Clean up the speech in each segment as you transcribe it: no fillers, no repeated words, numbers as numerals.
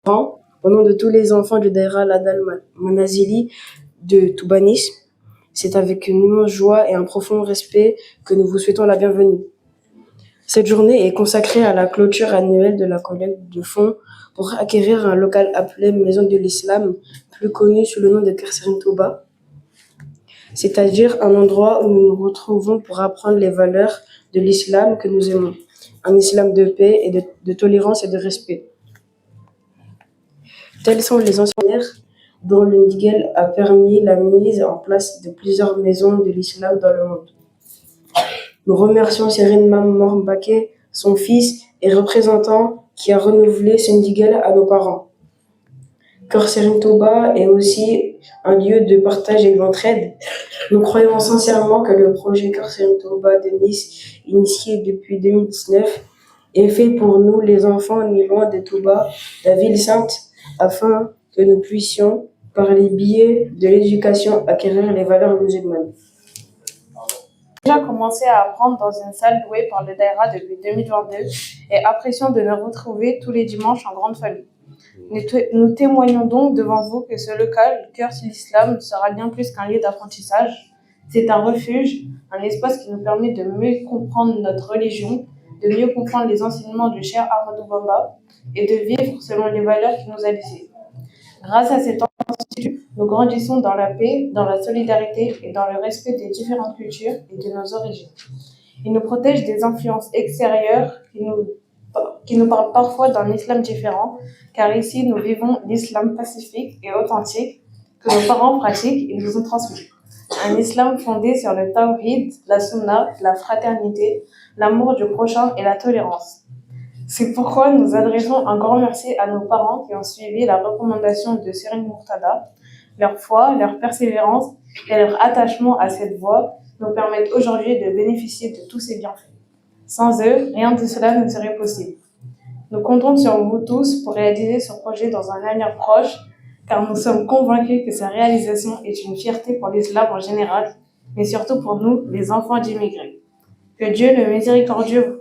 Au nom de tous les enfants du Daïra Ladal Manazili de Toubanis, c'est avec une immense joie et un profond respect que nous vous souhaitons la bienvenue. Cette journée est consacrée à la clôture annuelle de la collecte de fonds pour acquérir un local appelé Maison de l'Islam, plus connu sous le nom de Kerserin Touba, c'est-à-dire un endroit où nous nous retrouvons pour apprendre les valeurs de l'islam que nous aimons, un islam de paix et de tolérance et de respect. Tels sont les anciens dont le Nigel a permis la mise en place de plusieurs maisons de l'islam dans le monde. Nous remercions Serine Mamor Mbake, son fils et représentant, qui a renouvelé ce Nigel à nos parents. Kerserin Touba est aussi un lieu de partage et d'entraide. Nous croyons sincèrement que le projet Kerserin Touba de Nice, initié depuis 2019, est fait pour nous, les enfants nés loin de Touba, la ville sainte, afin que nous puissions, par les biais de l'éducation, acquérir les valeurs musulmanes. J'ai déjà commencé à apprendre dans une salle louée par le Daïra depuis 2022 et apprécions de nous retrouver tous les dimanches en grande famille. Nous témoignons donc devant vous que ce local, Cœur sur l'Islam, sera bien plus qu'un lieu d'apprentissage. C'est un refuge, un espace qui nous permet de mieux comprendre notre religion, de mieux comprendre les enseignements du Cheikh Ahmadou Bamba et de vivre selon les valeurs qu'il nous a laissées. Grâce à cet institut, nous grandissons dans la paix, dans la solidarité et dans le respect des différentes cultures et de nos origines. Il nous protège des influences extérieures qui nous parlent parfois d'un islam différent, car ici nous vivons l'islam pacifique et authentique que nos parents pratiquent et nous ont transmis. Un islam fondé sur le tawhid, la sunna, la fraternité, l'amour du prochain et la tolérance. C'est pourquoi nous adressons un grand merci à nos parents qui ont suivi la recommandation de Serine Murtada. Leur foi, leur persévérance et leur attachement à cette voie nous permettent aujourd'hui de bénéficier de tous ces bienfaits. Sans eux, rien de cela ne serait possible. Nous comptons sur vous tous pour réaliser ce projet dans un avenir proche, car nous sommes convaincus que sa réalisation est une fierté pour l'islam en général, mais surtout pour nous, les enfants d'immigrés. Que Dieu le miséricordieux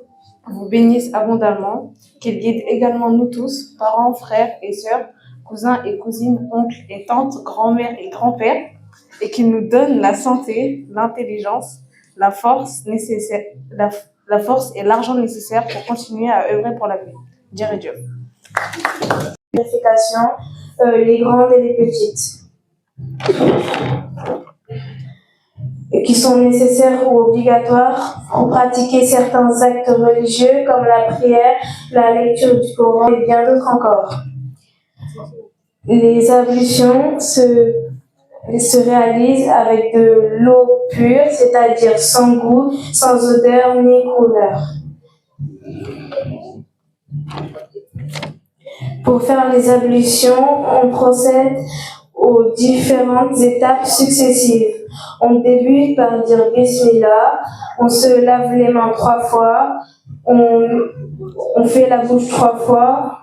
vous bénisse abondamment, qu'il guide également nous tous, parents, frères et sœurs, cousins et cousines, oncles et tantes, grand-mères et grands-pères, et qu'il nous donne la santé, l'intelligence, la force et l'argent nécessaires pour continuer à œuvrer pour la paix. Dieu. Les grandes et les petites, qui sont nécessaires ou obligatoires pour pratiquer certains actes religieux comme la prière, la lecture du Coran et bien d'autres encore. Les ablutions se réalisent avec de l'eau pure, c'est-à-dire sans goût, sans odeur ni couleur. Pour faire les ablutions, on procède aux différentes étapes successives. On débute par dire Bismillah, on se lave les mains 3 fois, on fait la bouche 3 fois,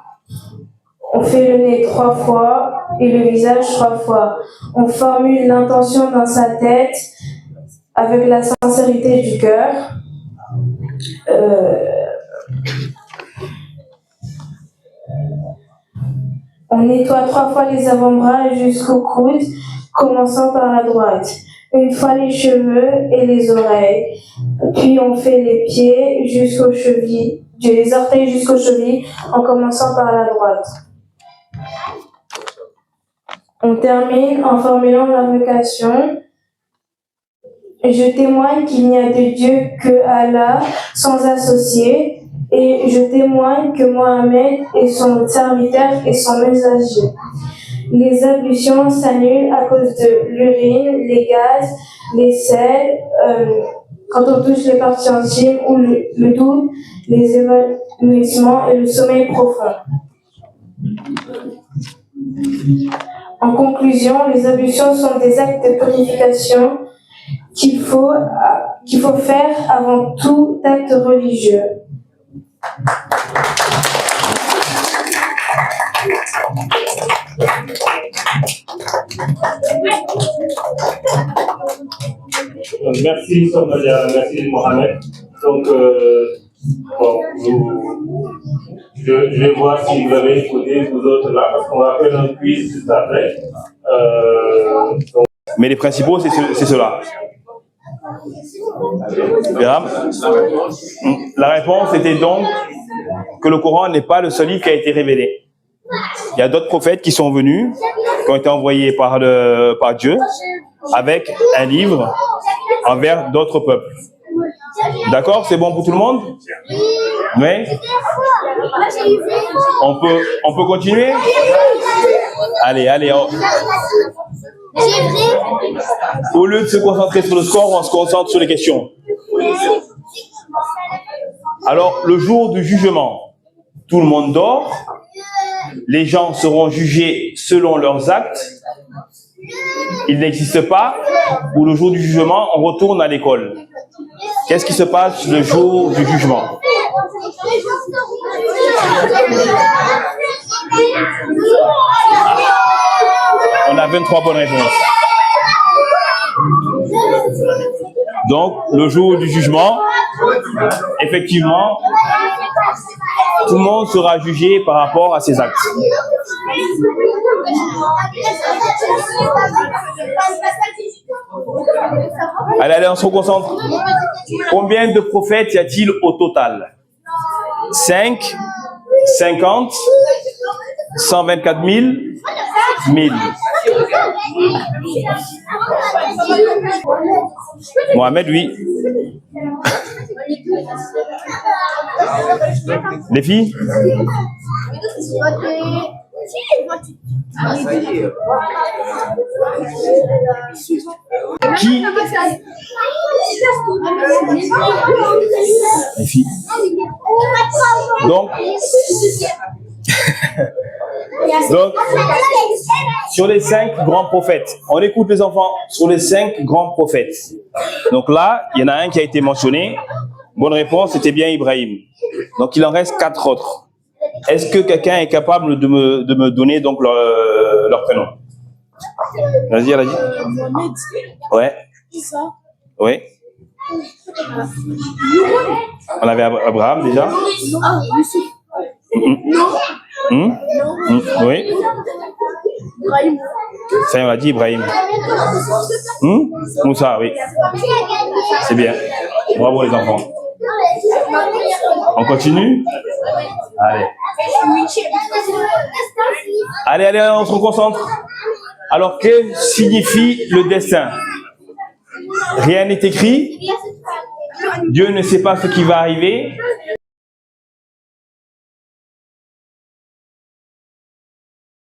on fait le nez 3 fois et le visage 3 fois. On formule l'intention dans sa tête avec la sincérité du cœur. On nettoie 3 fois les avant-bras jusqu'au coude, commençant par la droite. Une fois les cheveux et les oreilles. Puis on fait les pieds jusqu'aux chevilles, les orteils jusqu'aux chevilles, en commençant par la droite. On termine en formulant l'invocation. Je témoigne qu'il n'y a de Dieu que Allah, sans associé, et je témoigne que Mohammed est son serviteur et son messager. Les ablutions s'annulent à cause de l'urine, les gaz, les selles, quand on touche les parties intimes ou le doute, les évanouissements et le sommeil profond. En conclusion, les ablutions sont des actes de purification qu'il faut faire avant tout acte religieux. Merci Somalia, merci Mohamed. Donc, Je vais voir si vous avez écouté, vous autres là, parce qu'on va faire un quiz juste après. Mais les principaux, c'est cela. La réponse était donc que le Coran n'est pas le seul livre qui a été révélé. Il y a d'autres prophètes qui sont venus, qui ont été envoyés par Dieu, avec un livre envers d'autres peuples. D'accord? C'est bon pour tout le monde? Oui? On peut continuer? Allez. Au lieu de se concentrer sur le score, on se concentre sur les questions. Alors, le jour du jugement, tout le monde dort. Les gens seront jugés selon leurs actes. Il n'existe pas où le jour du jugement, on retourne à l'école. Qu'est-ce qui se passe le jour du jugement? On a 23 bonnes réponses. Donc, le jour du jugement, effectivement, tout le monde sera jugé par rapport à ses actes. Allez, on se concentre. Combien de prophètes y a-t-il au total? 5, 50, 124 000, 1000. Mohamed, oui. Les filles? Qui? Les filles. Donc, sur les 5 grands prophètes, on écoute les enfants, sur les 5 grands prophètes. Donc là, il y en a un qui a été mentionné. Bonne réponse, c'était bien Ibrahim. Donc il en reste 4 autres. Est-ce que quelqu'un est capable de me donner donc leur prénom? Vas-y, allez. Ouais. Ouais. On avait Abraham déjà. Oui. Ça, on l'a dit, Ibrahim. Moussa, oui. C'est bien. Bravo les enfants. On continue? Allez, on se concentre. Alors, que signifie le destin? Rien n'est écrit. Dieu ne sait pas ce qui va arriver.